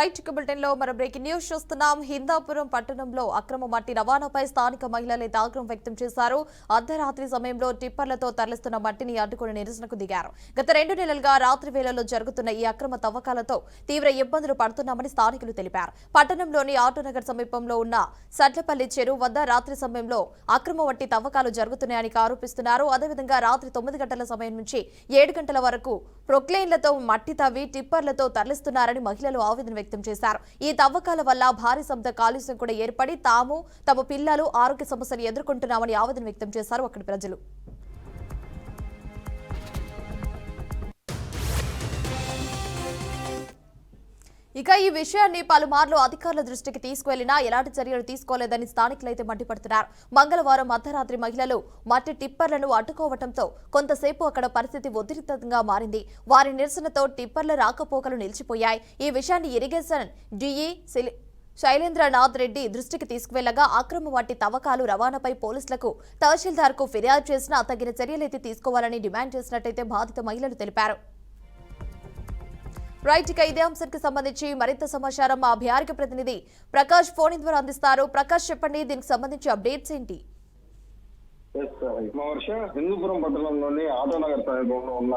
Right bulletin లో మన breaking news చూస్తున్నాం. హిందాపురం పట్టణంలో అక్రమ మట్టి రవాణాపై స్థానిక మహిళలే ఆగ్రహం వ్యక్తం చేశారు. అర్ధరాత్రి సమయంలో టిప్పర్లతో తరలిస్తున్న మట్టిని అడ్డుకుని నిరసనకు దిగారు. గత 2 నెలలుగా రాత్రి వేళల్లో జరుగుతున్న ఈ అక్రమ తవ్వకాలతో తీవ్ర ఇబ్బందులు పడుతున్నామని స్థానికులు తెలిపారు. పట్టణంలోని ఆటోనగర్ సమీపంలో ఉన్న సడ్లపల్లి చెరువు వద్ద రాత్రి సమయంలో అక్రమ మట్టి తవ్వకాలు జరుగుతున్నాయని ఆరోపిస్తున్నారు. అదేవిధంగా రాత్రి 9 గంటల సమయం నుంచి 7 గంటల వరకు ప్రొక్లైన్లతో మట్టి తవ్వి టిప్పర్లతో తరలిస్తున్నారని మహిళలు ఆవేదన వ్యక్తం చేశారు. ఈ తవ్వకాల వల్ల భారీ శబ్ద కాలుష్యం కూడా ఏర్పడి తమ పిల్లలు ఆరోగ్య సమస్యలు ఎదుర్కొంటున్నామని ఆవేదన వ్యక్తం చేశారు అక్కడి ప్రజలు. ఇక ఈ విషయాన్ని పలుమార్లు అధికారుల దృష్టికి తీసుకువెళ్లినా ఎలాంటి చర్యలు తీసుకోలేదని స్థానికులైతే మండిపడుతున్నారు. మంగళవారం అర్ధరాత్రి మహిళలు మట్టి టిప్పర్లను అడ్డుకోవడంతో కొంతసేపు అక్కడ పరిస్థితి ఉద్రిక్తంగా మారింది. వారి నిరసనతో టిప్పర్ల రాకపోకలు నిలిచిపోయాయి. ఈ విషయాన్ని ఇరిగేషన్ డిఈ శైలేంద్రనాథ్ రెడ్డి దృష్టికి తీసుకువెళ్లగా అక్రమ మట్టి తవ్వకాలు రవాణాపై పోలీసులకు తహసీల్దార్కు ఫిర్యాదు చేసినా తగిన చర్యలైతే తీసుకోవాలని డిమాండ్ చేసినట్టయితే బాధిత మహిళలు తెలిపారు. రైట్ ఇక ఇదే అంశానికి సంబంధించి మరింత సమాచారం మా బిహార్కి ప్రతినిధి ప్రకాష్ ఫోన్ ద్వారా అందిస్తారు. ప్రకాష్ చెప్పండి, దీనికి సంబంధించి అప్డేట్స్ ఏంటి? హిందూపురం పట్టణంలోని ఆటోనగర్ సమీపంలో ఉన్న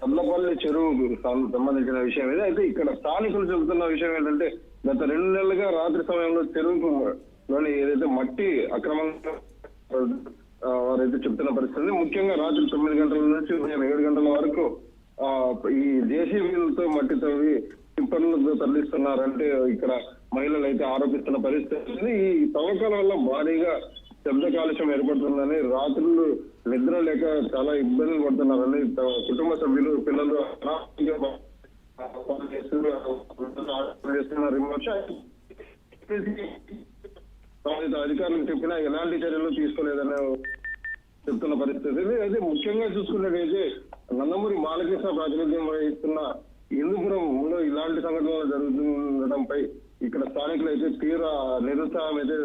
సడ్లపల్లి చెరువుకు సంబంధించిన విషయం ఇది. అయితే ఇక్కడ స్థానికులు చెబుతున్న విషయం ఏంటంటే గత 2 నెలలుగా రాత్రి సమయంలో చెరువులోని ఏదైతే మట్టి అక్రమంగా వారైతే చెప్తున్న పరిస్థితి. ముఖ్యంగా రాత్రి 9 గంటల నుంచి 7 గంటల వరకు ఈ జేసీబీలతో మట్టి తవ్వి టిప్పర్లతో తరలిస్తున్నారంటే ఇక్కడ మహిళలు అయితే ఆరోపిస్తున్న పరిస్థితి. ఈ తవ్వకాల వల్ల భారీగా శబ్ద కాలుష్యం ఏర్పడుతుందని, రాత్రులు నిద్ర లేక చాలా ఇబ్బందులు పడుతున్నారని కుటుంబ సభ్యులు పిల్లలు అధికారులకు చెప్పినా ఎలాంటి చర్యలు తీసుకోలేదని చెప్తున్న పరిస్థితి. అయితే ముఖ్యంగా చూసుకున్నట్టయితే నందమూరి బాలకృష్ణ ప్రాతినిధ్యం వహిస్తున్న హిందూపురంలో ఇలాంటి సంఘటనలు జరుగుతుండటంపై ఇక్కడ స్థానికులు అయితే తీవ్ర నిరుత్సాహం అయితే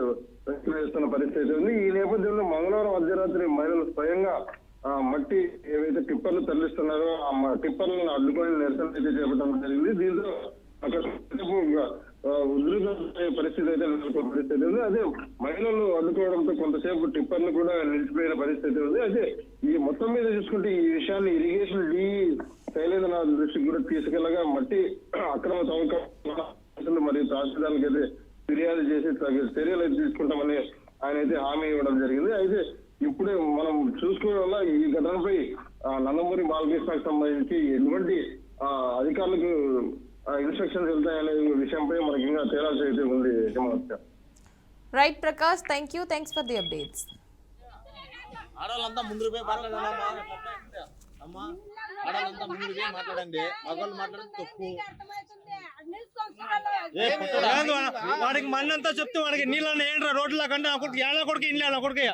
వ్యక్తం చేస్తున్న పరిస్థితి ఉంది. ఈ నేపథ్యంలో మంగళవారం అర్ధరాత్రి మహిళలు స్వయంగా మట్టి ఏవైతే టిప్పర్లు తరలిస్తున్నారో ఆ టిప్పర్లను అడ్డుకొని నిరసన అయితే చేపట్టడం జరిగింది. దీంతో అక్కడ ఉధృత పరిస్థితి అయితే నెలకొన్న పరిస్థితి ఉంది. అదే మహిళలు అడ్డుకోవడంతో కొంతసేపు టిప్పర్లు కూడా నిలిచిపోయిన పరిస్థితి ఉంది. అయితే ఈ మొత్తం మీద చూసుకుంటే ఈ విషయాన్ని ఇరిగేషన్ డి శైలేంద్రనాథ్ దృష్టికి కూడా తీసుకెళ్లగా మట్టి అక్రమ తవ్వకాలు మరియు తహసీల్దార్లకు అయితే ఫిర్యాదు చేసి చర్యలు అయితే తీసుకుంటామని ఆయన అయితే హామీ ఇవ్వడం జరిగింది. అయితే ఇప్పుడే మనం చూసుకోవడం వల్ల ఈ ఘటనపై నందమూరి బాలకృష్ణకు సంబంధించి ఎటువంటి అధికారులకు ఇన్స్ట్రక్షన్స్ వెళ్తాయనే విషయంపై మనకి ఇంకా తేలాల్సి అయితే ఉంది. Right Prakash, thanks for the updates. ఆడవాళ్ళంతా ముందు పోయి మాట్లాడండి, మగవాళ్ళు మాట్లాడితే తప్పు. వాడికి మన్నంతా చెప్తే వాడికి నీళ్ళని ఏంట్రా రోడ్ల కంటే ఏళ్ళ కొడుకు ఇల్లు కొడుకు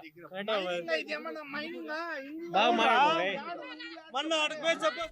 మన్న అడిగిపోయి చెప్పు.